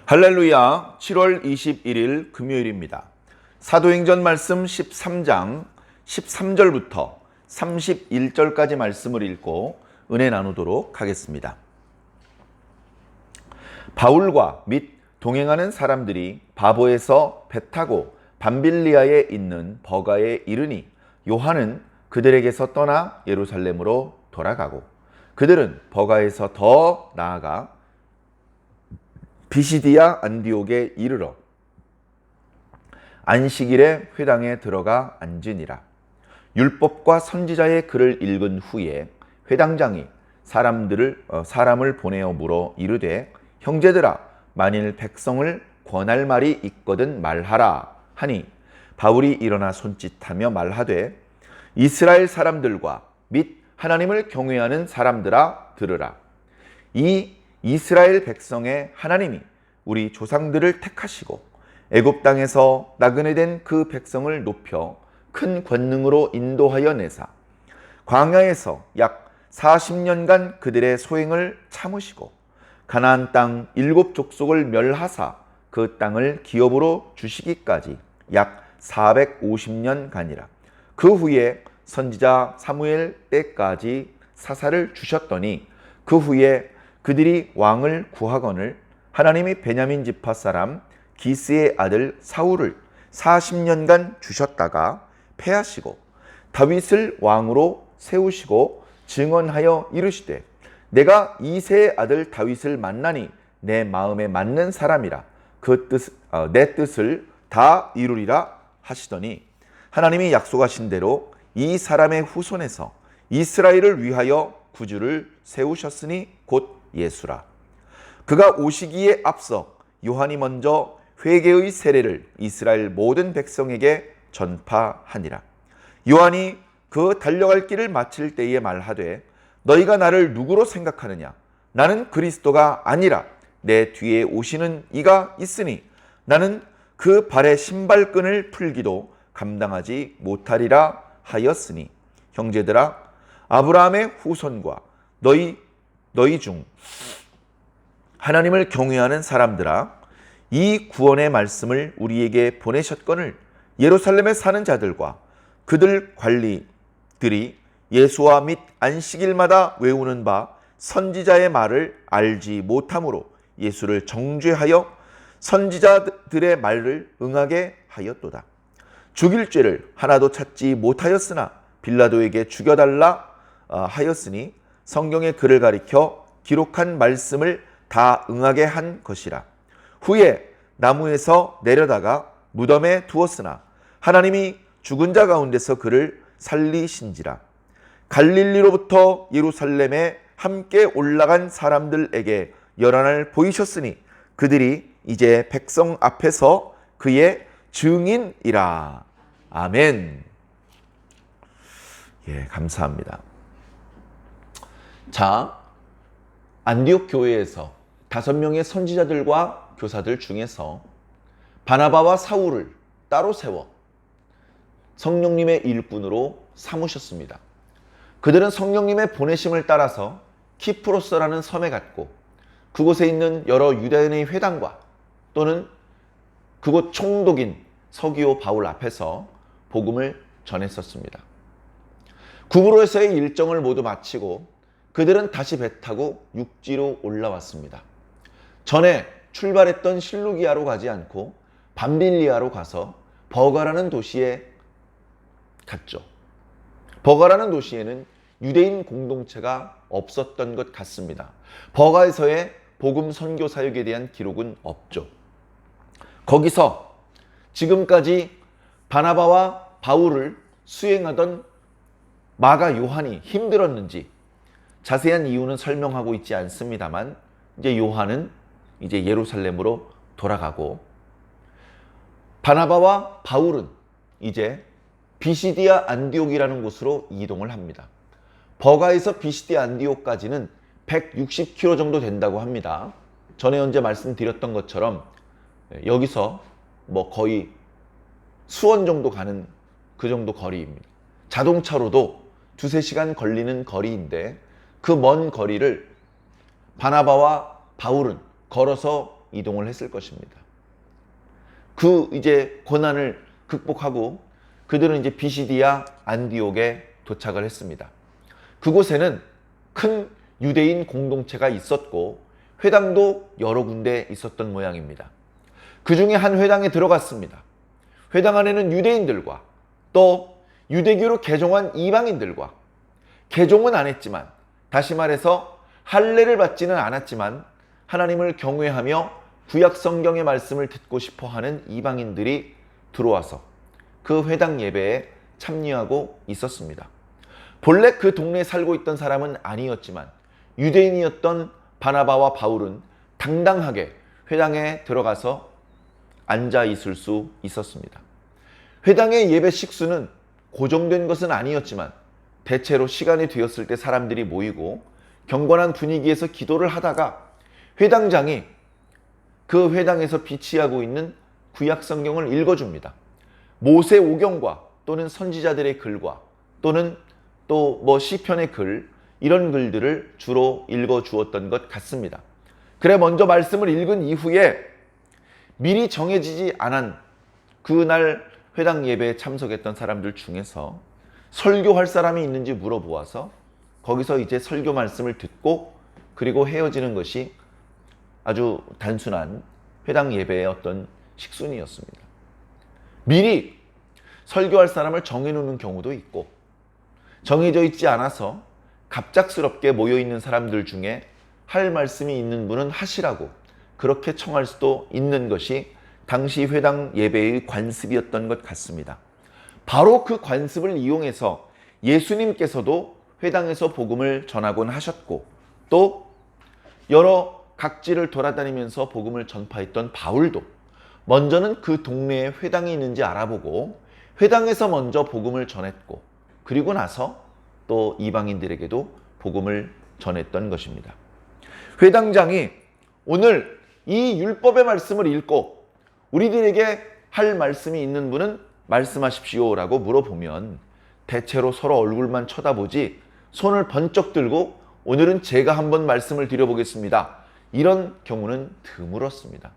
할렐루야. 7월 21일 금요일입니다. 사도행전 말씀 13장 13절부터 31절까지 말씀을 읽고 은혜 나누도록 하겠습니다. 바울과 및 동행하는 사람들이 바보에서 배 타고 밤빌리아에 있는 버가에 이르니 요한은 그들에게서 떠나 예루살렘으로 돌아가고 그들은 버가에서 더 나아가 비시디아 안디옥에 이르러 안식일에 회당에 들어가 앉으니라. 율법과 선지자의 글을 읽은 후에 회당장이 사람을 보내어 물어 이르되 형제들아 만일 백성을 권할 말이 있거든 말하라 하니 바울이 일어나 손짓하며 말하되 이스라엘 사람들과 및 하나님을 경외하는 사람들아 들으라. 이 이스라엘 백성의 하나님이 우리 조상들을 택하시고 애굽 땅에서 나그네 된 그 백성을 높여 큰 권능으로 인도하여 내사 광야에서 약 40년간 그들의 소행을 참으시고 가나안 땅 7 족속을 멸하사 그 땅을 기업으로 주시기까지 약 450년간이라. 그 후에 선지자 사무엘 때까지 사사를 주셨더니 그 후에 그들이 왕을 구하거늘 하나님이 베냐민 지파 사람 기스의 아들 사울을 40년간 주셨다가 패하시고 다윗을 왕으로 세우시고 증언하여 이르시되 내가 이새의 아들 다윗을 만나니 내 마음에 맞는 사람이라 내 뜻을 다 이루리라 하시더니 하나님이 약속하신 대로 이 사람의 후손에서 이스라엘을 위하여 구주를 세우셨으니 곧 예수라. 그가 오시기에 앞서 요한이 먼저 회개의 세례를 이스라엘 모든 백성에게 전파하니라. 요한이 그 달려갈 길을 마칠 때에 말하되 너희가 나를 누구로 생각하느냐? 나는 그리스도가 아니라 내 뒤에 오시는 이가 있으니 나는 그 발의 신발끈을 풀기도 감당하지 못하리라 하였으니 형제들아 아브라함의 후손과 너희 중 하나님을 경외하는 사람들아 이 구원의 말씀을 우리에게 보내셨거늘 예루살렘에 사는 자들과 그들 관리들이 예수와 및 안식일마다 외우는 바 선지자의 말을 알지 못함으로 예수를 정죄하여 선지자들의 말을 응하게 하였도다. 죽일 죄를 하나도 찾지 못하였으나 빌라도에게 죽여달라 하였으니 성경의 글을 가리켜 기록한 말씀을 다 응하게 한 것이라. 후에 나무에서 내려다가 무덤에 두었으나 하나님이 죽은 자 가운데서 그를 살리신지라. 갈릴리로부터 예루살렘에 함께 올라간 사람들에게 열한을 보이셨으니 그들이 이제 백성 앞에서 그의 증인이라. 아멘. 예, 감사합니다. 자, 안디옥 교회에서 5명의 선지자들과 교사들 중에서 바나바와 사울을 따로 세워 성령님의 일꾼으로 삼으셨습니다. 그들은 성령님의 보내심을 따라서 키프로스라는 섬에 갔고 그곳에 있는 여러 유대인의 회당과 또는 그곳 총독인 서기오 바울 앞에서 복음을 전했었습니다. 구브로에서의 일정을 모두 마치고 그들은 다시 배 타고 육지로 올라왔습니다. 전에 출발했던 실루기아로 가지 않고 밤빌리아로 가서 버가라는 도시에 갔죠. 버가라는 도시에는 유대인 공동체가 없었던 것 같습니다. 버가에서의 복음 선교 사역에 대한 기록은 없죠. 거기서 지금까지 바나바와 바울을 수행하던 마가 요한이 힘들었는지 자세한 이유는 설명하고 있지 않습니다만 이제 요한은 이제 예루살렘으로 돌아가고 바나바와 바울은 이제 비시디아 안디옥이라는 곳으로 이동을 합니다. 버가에서 비시디아 안디옥까지는 160km 정도 된다고 합니다. 전에 언제 말씀드렸던 것처럼 여기서 뭐 거의 수원 정도 가는 그 정도 거리입니다. 자동차로도 2-3시간 걸리는 거리인데 그 먼 거리를 바나바와 바울은 걸어서 이동을 했을 것입니다. 그 이제 고난을 극복하고 그들은 이제 비시디아 안디옥에 도착을 했습니다. 그곳에는 큰 유대인 공동체가 있었고 회당도 여러 군데 있었던 모양입니다. 그 중에 한 회당에 들어갔습니다. 회당 안에는 유대인들과 또 유대교로 개종한 이방인들과 개종은 안 했지만, 다시 말해서 할례를 받지는 않았지만 하나님을 경외하며 구약 성경의 말씀을 듣고 싶어하는 이방인들이 들어와서 그 회당 예배에 참여하고 있었습니다. 본래 그 동네에 살고 있던 사람은 아니었지만 유대인이었던 바나바와 바울은 당당하게 회당에 들어가서 앉아 있을 수 있었습니다. 회당의 예배 식수는 고정된 것은 아니었지만 대체로 시간이 되었을 때 사람들이 모이고 경건한 분위기에서 기도를 하다가 회당장이 그 회당에서 비치하고 있는 구약 성경을 읽어줍니다. 모세 오경과 또는 선지자들의 글과 또는 또 시편의 글, 이런 글들을 주로 읽어주었던 것 같습니다. 그래 먼저 말씀을 읽은 이후에 미리 정해지지 않은 그날 회당 예배에 참석했던 사람들 중에서 설교할 사람이 있는지 물어보아서 거기서 이제 설교 말씀을 듣고 그리고 헤어지는 것이 아주 단순한 회당 예배의 어떤 식순이었습니다. 미리 설교할 사람을 정해놓는 경우도 있고 정해져 있지 않아서 갑작스럽게 모여있는 사람들 중에 할 말씀이 있는 분은 하시라고 그렇게 청할 수도 있는 것이 당시 회당 예배의 관습이었던 것 같습니다. 바로 그 관습을 이용해서 예수님께서도 회당에서 복음을 전하곤 하셨고 또 여러 각지를 돌아다니면서 복음을 전파했던 바울도 먼저는 그 동네에 회당이 있는지 알아보고 회당에서 먼저 복음을 전했고 그리고 나서 또 이방인들에게도 복음을 전했던 것입니다. 회당장이 오늘 이 율법의 말씀을 읽고 우리들에게 할 말씀이 있는 분은 말씀하십시오 라고 물어보면 대체로 서로 얼굴만 쳐다보지 손을 번쩍 들고 오늘은 제가 한번 말씀을 드려보겠습니다, 이런 경우는 드물었습니다.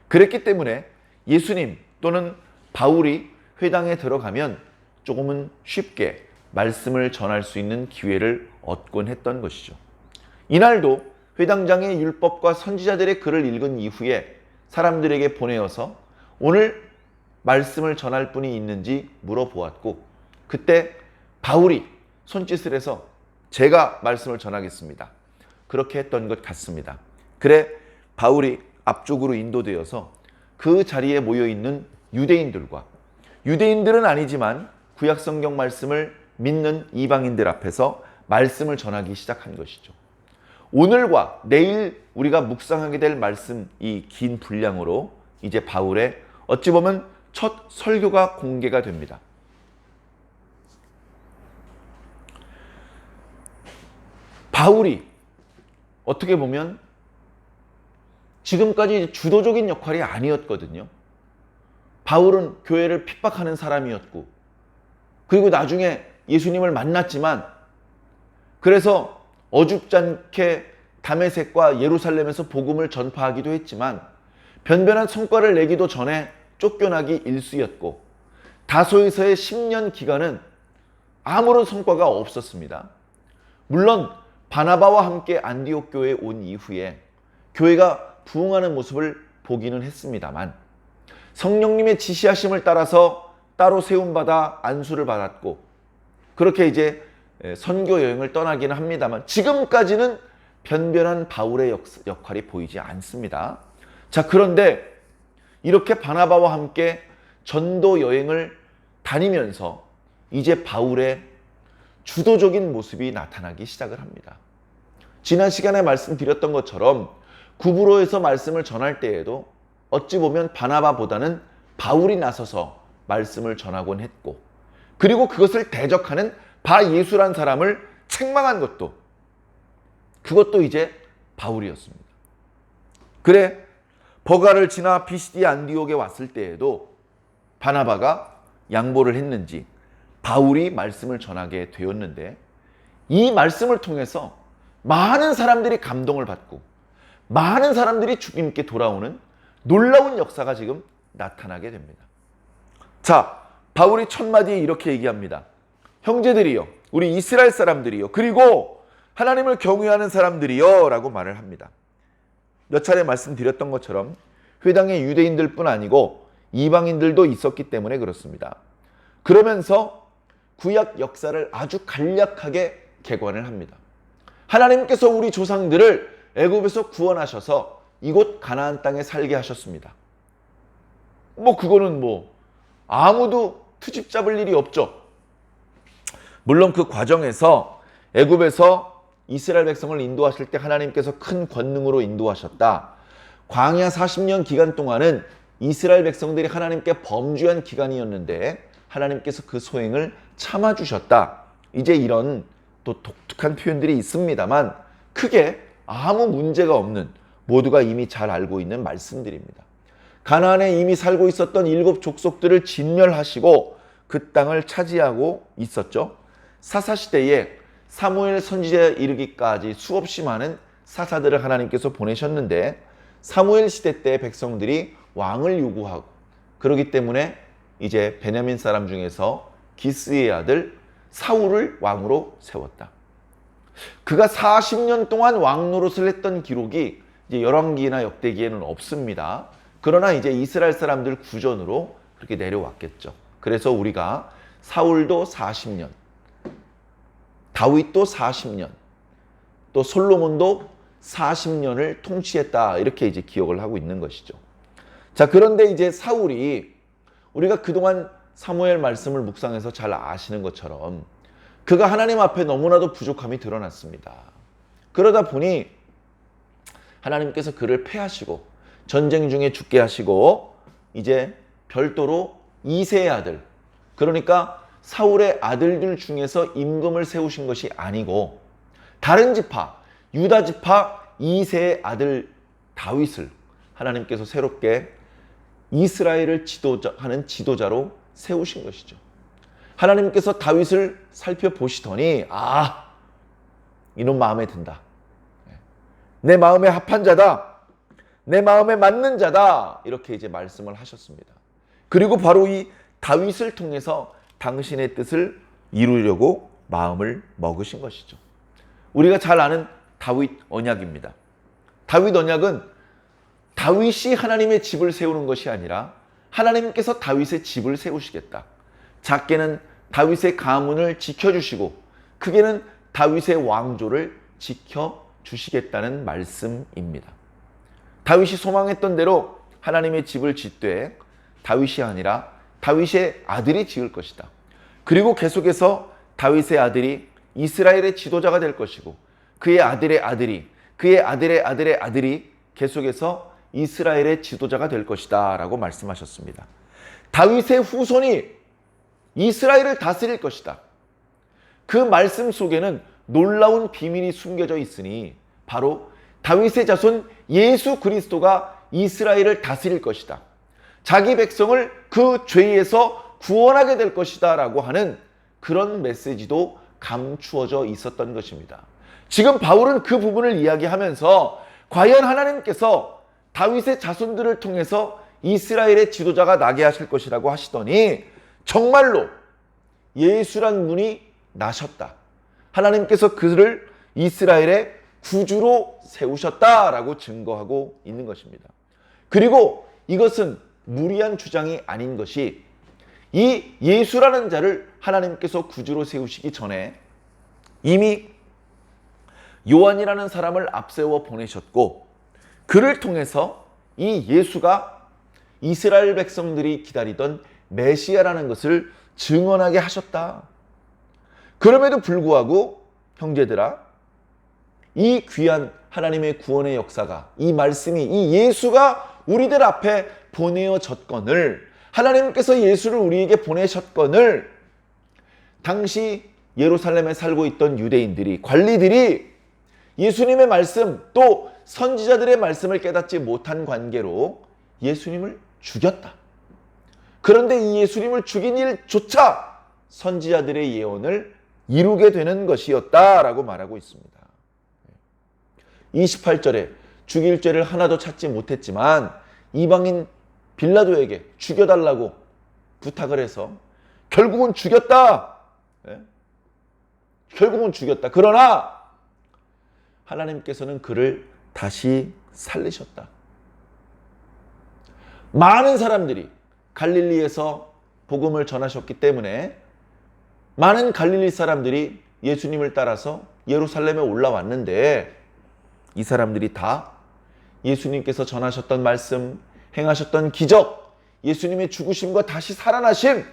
그랬기 때문에 예수님 또는 바울이 회당에 들어가면 조금은 쉽게 말씀을 전할 수 있는 기회를 얻곤 했던 것이죠. 이날도 회당장의 율법과 선지자들의 글을 읽은 이후에 사람들에게 보내어서 오늘 말씀을 전할 분이 있는지 물어보았고 그때 바울이 손짓을 해서 제가 말씀을 전하겠습니다, 그렇게 했던 것 같습니다. 그래 바울이 앞쪽으로 인도되어서 그 자리에 모여있는 유대인들과 유대인들은 아니지만 구약성경 말씀을 믿는 이방인들 앞에서 말씀을 전하기 시작한 것이죠. 오늘과 내일 우리가 묵상하게 될 말씀, 이 긴 분량으로 이제 바울의 어찌 보면 첫 설교가 공개가 됩니다. 바울이 어떻게 보면 지금까지 주도적인 역할이 아니었거든요. 바울은 교회를 핍박하는 사람이었고 그리고 나중에 예수님을 만났지만 그래서 어줍지 않게 다메섹과 예루살렘에서 복음을 전파하기도 했지만 변변한 성과를 내기도 전에 쫓겨나기 일쑤였고 다소에서의 10년 기간은 아무런 성과가 없었습니다. 물론 바나바와 함께 안디옥 교회에 온 이후에 교회가 부흥하는 모습을 보기는 했습니다만 성령님의 지시하심을 따라서 따로 세움받아 안수를 받았고 그렇게 이제 선교 여행을 떠나기는 합니다만 지금까지는 변변한 바울의 역할이 보이지 않습니다. 자, 그런데 이렇게 바나바와 함께 전도 여행을 다니면서 이제 바울의 주도적인 모습이 나타나기 시작을 합니다. 지난 시간에 말씀드렸던 것처럼 구브로에서 말씀을 전할 때에도 어찌 보면 바나바보다는 바울이 나서서 말씀을 전하곤 했고 그리고 그것을 대적하는 바예수란 사람을 책망한 것도 그것도 이제 바울이었습니다. 그래 버가를 지나 비시디아 안디옥에 왔을 때에도 바나바가 양보를 했는지 바울이 말씀을 전하게 되었는데 이 말씀을 통해서 많은 사람들이 감동을 받고 많은 사람들이 주님께 돌아오는 놀라운 역사가 지금 나타나게 됩니다. 자, 바울이 첫 마디에 이렇게 얘기합니다. 형제들이여, 우리 이스라엘 사람들이여, 그리고 하나님을 경외하는 사람들이여 라고 말을 합니다. 몇 차례 말씀드렸던 것처럼 회당에 유대인들뿐 아니고 이방인들도 있었기 때문에 그렇습니다. 그러면서 구약 역사를 아주 간략하게 개관을 합니다. 하나님께서 우리 조상들을 애굽에서 구원하셔서 이곳 가나안 땅에 살게 하셨습니다. 그거는 아무도 트집 잡을 일이 없죠. 물론 그 과정에서 애굽에서 이스라엘 백성을 인도하실 때 하나님께서 큰 권능으로 인도하셨다. 광야 40년 기간 동안은 이스라엘 백성들이 하나님께 범죄한 기간이었는데 하나님께서 그 소행을 참아주셨다. 이제 이런 또 독특한 표현들이 있습니다만 크게 아무 문제가 없는, 모두가 이미 잘 알고 있는 말씀들입니다. 가나안에 이미 살고 있었던 7 족속들을 진멸하시고 그 땅을 차지하고 있었죠. 사사시대에 사무엘 선지자에 이르기까지 수없이 많은 사사들을 하나님께서 보내셨는데 사무엘 시대 때 백성들이 왕을 요구하고, 그렇기 때문에 이제 베냐민 사람 중에서 기스의 아들 사울을 왕으로 세웠다. 그가 40년 동안 왕 노릇을 했던 기록이 이제 열왕기나 역대기에는 없습니다. 그러나 이제 이스라엘 사람들 구전으로 그렇게 내려왔겠죠. 그래서 우리가 사울도 40년, 다윗도 40년, 또 솔로몬도 40년을 통치했다, 이렇게 이제 기억을 하고 있는 것이죠. 자, 그런데 이제 사울이 우리가 그동안 사무엘 말씀을 묵상해서 잘 아시는 것처럼 그가 하나님 앞에 너무나도 부족함이 드러났습니다. 그러다 보니 하나님께서 그를 패하시고 전쟁 중에 죽게 하시고 이제 별도로 이세의 아들, 그러니까 사울의 아들들 중에서 임금을 세우신 것이 아니고 다른 지파, 유다 지파 이세의 아들 다윗을 하나님께서 새롭게 이스라엘을 지도하는 지도자로 세우신 것이죠. 하나님께서 다윗을 살펴보시더니 이놈 마음에 든다. 내 마음에 합한 자다. 내 마음에 맞는 자다. 이렇게 이제 말씀을 하셨습니다. 그리고 바로 이 다윗을 통해서 당신의 뜻을 이루려고 마음을 먹으신 것이죠. 우리가 잘 아는 다윗 언약입니다. 다윗 언약은 다윗이 하나님의 집을 세우는 것이 아니라 하나님께서 다윗의 집을 세우시겠다. 작게는 다윗의 가문을 지켜주시고 크게는 다윗의 왕조를 지켜주시겠다는 말씀입니다. 다윗이 소망했던 대로 하나님의 집을 짓되 다윗이 아니라 다윗의 아들이 지을 것이다. 그리고 계속해서 다윗의 아들이 이스라엘의 지도자가 될 것이고 그의 아들의 아들이, 그의 아들의 아들의 아들이 계속해서 이스라엘의 지도자가 될 것이다 라고 말씀하셨습니다. 다윗의 후손이 이스라엘을 다스릴 것이다. 그 말씀 속에는 놀라운 비밀이 숨겨져 있으니 바로 다윗의 자손 예수 그리스도가 이스라엘을 다스릴 것이다. 자기 백성을 그 죄에서 구원하게 될 것이다 라고 하는 그런 메시지도 감추어져 있었던 것입니다. 지금 바울은 그 부분을 이야기하면서 과연 하나님께서 다윗의 자손들을 통해서 이스라엘의 지도자가 나게 하실 것이라고 하시더니 정말로 예수란 분이 나셨다. 하나님께서 그를 이스라엘의 구주로 세우셨다라고 증거하고 있는 것입니다. 그리고 이것은 무리한 주장이 아닌 것이 이 예수라는 자를 하나님께서 구주로 세우시기 전에 이미 요한이라는 사람을 앞세워 보내셨고 그를 통해서 이 예수가 이스라엘 백성들이 기다리던 메시아라는 것을 증언하게 하셨다. 그럼에도 불구하고 형제들아, 이 귀한 하나님의 구원의 역사가, 이 말씀이, 이 예수가 우리들 앞에 보내어졌건을, 하나님께서 예수를 우리에게 보내셨건을 당시 예루살렘에 살고 있던 유대인들이, 관리들이 예수님의 말씀 또 선지자들의 말씀을 깨닫지 못한 관계로 예수님을 죽였다. 그런데 이 예수님을 죽인 일조차 선지자들의 예언을 이루게 되는 것이었다라고 말하고 있습니다. 28절에 죽일 죄를 하나도 찾지 못했지만 이방인 빌라도에게 죽여달라고 부탁을 해서 결국은 죽였다. 예? 결국은 죽였다. 그러나 하나님께서는 그를 다시 살리셨다. 많은 사람들이 갈릴리에서 복음을 전하셨기 때문에 많은 갈릴리 사람들이 예수님을 따라서 예루살렘에 올라왔는데 이 사람들이 다 예수님께서 전하셨던 말씀, 행하셨던 기적, 예수님의 죽으심과 다시 살아나심,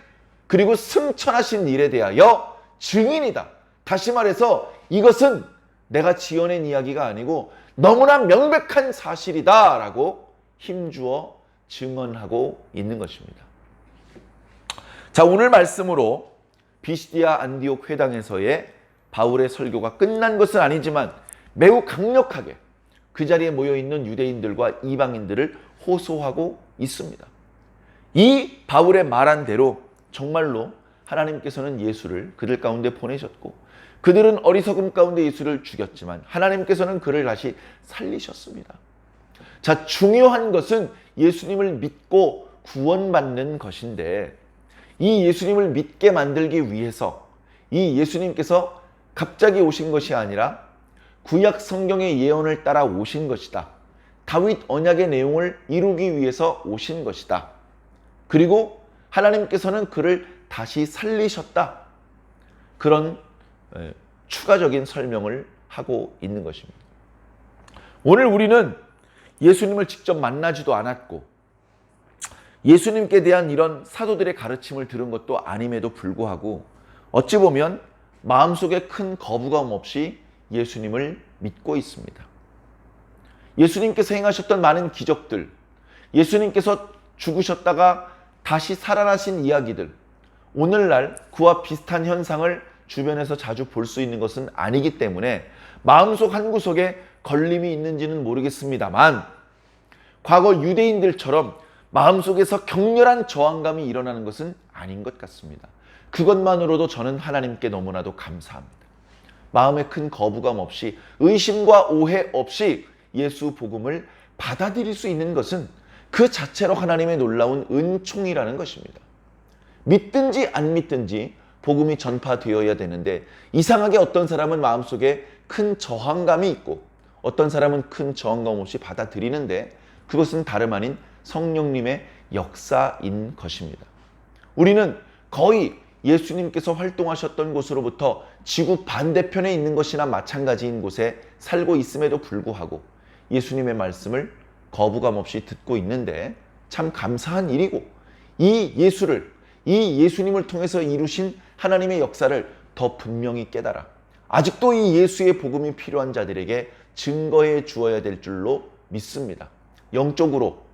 그리고 승천하신 일에 대하여 증인이다. 다시 말해서 이것은 내가 지어낸 이야기가 아니고 너무나 명백한 사실이다 라고 힘주어 증언하고 있는 것입니다. 자, 오늘 말씀으로 비시디아 안디옥 회당에서의 바울의 설교가 끝난 것은 아니지만 매우 강력하게 그 자리에 모여있는 유대인들과 이방인들을 호소하고 있습니다. 이 바울의 말한 대로 정말로 하나님께서는 예수를 그들 가운데 보내셨고 그들은 어리석음 가운데 예수를 죽였지만 하나님께서는 그를 다시 살리셨습니다. 자, 중요한 것은 예수님을 믿고 구원받는 것인데 이 예수님을 믿게 만들기 위해서 이 예수님께서 갑자기 오신 것이 아니라 구약 성경의 예언을 따라 오신 것이다. 다윗 언약의 내용을 이루기 위해서 오신 것이다. 그리고 하나님께서는 그를 다시 살리셨다. 그런 추가적인 설명을 하고 있는 것입니다. 오늘 우리는 예수님을 직접 만나지도 않았고 예수님께 대한 이런 사도들의 가르침을 들은 것도 아님에도 불구하고 어찌 보면 마음속에 큰 거부감 없이 예수님을 믿고 있습니다. 예수님께서 행하셨던 많은 기적들, 예수님께서 죽으셨다가 다시 살아나신 이야기들, 오늘날 그와 비슷한 현상을 주변에서 자주 볼 수 있는 것은 아니기 때문에 마음속 한구석에 걸림이 있는지는 모르겠습니다만 과거 유대인들처럼 마음속에서 격렬한 저항감이 일어나는 것은 아닌 것 같습니다. 그것만으로도 저는 하나님께 너무나도 감사합니다. 마음에 큰 거부감 없이 의심과 오해 없이 예수 복음을 받아들일 수 있는 것은 그 자체로 하나님의 놀라운 은총이라는 것입니다. 믿든지 안 믿든지 복음이 전파되어야 되는데 이상하게 어떤 사람은 마음속에 큰 저항감이 있고 어떤 사람은 큰 저항감 없이 받아들이는데 그것은 다름 아닌 성령님의 역사인 것입니다. 우리는 거의 예수님께서 활동하셨던 곳으로부터 지구 반대편에 있는 것이나 마찬가지인 곳에 살고 있음에도 불구하고 예수님의 말씀을 거부감 없이 듣고 있는데 참 감사한 일이고 이 예수님을 통해서 이루신 하나님의 역사를 더 분명히 깨달아 아직도 이 예수의 복음이 필요한 자들에게 증거해 주어야 될 줄로 믿습니다. 영적으로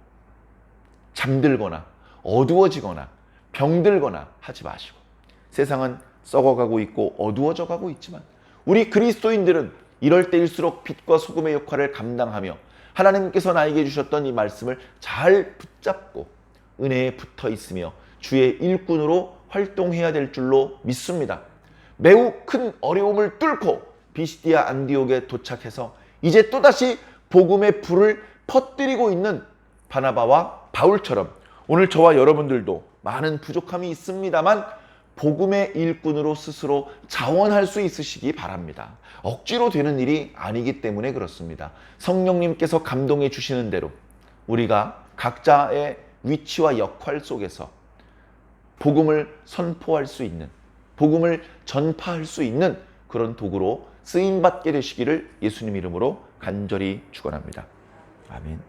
잠들거나 어두워지거나 병들거나 하지 마시고 세상은 썩어가고 있고 어두워져 가고 있지만 우리 그리스도인들은 이럴 때일수록 빛과 소금의 역할을 감당하며 하나님께서 나에게 주셨던 이 말씀을 잘 붙잡고 은혜에 붙어 있으며 주의 일꾼으로 활동해야 될 줄로 믿습니다. 매우 큰 어려움을 뚫고 비시디아 안디옥에 도착해서 이제 또다시 복음의 불을 퍼뜨리고 있는 바나바와 바울처럼 오늘 저와 여러분들도 많은 부족함이 있습니다만 복음의 일꾼으로 스스로 자원할 수 있으시기 바랍니다. 억지로 되는 일이 아니기 때문에 그렇습니다. 성령님께서 감동해 주시는 대로 우리가 각자의 위치와 역할 속에서 복음을 선포할 수 있는, 복음을 전파할 수 있는 그런 도구로 쓰임받게 되시기를 예수님 이름으로 간절히 축원합니다. 아멘.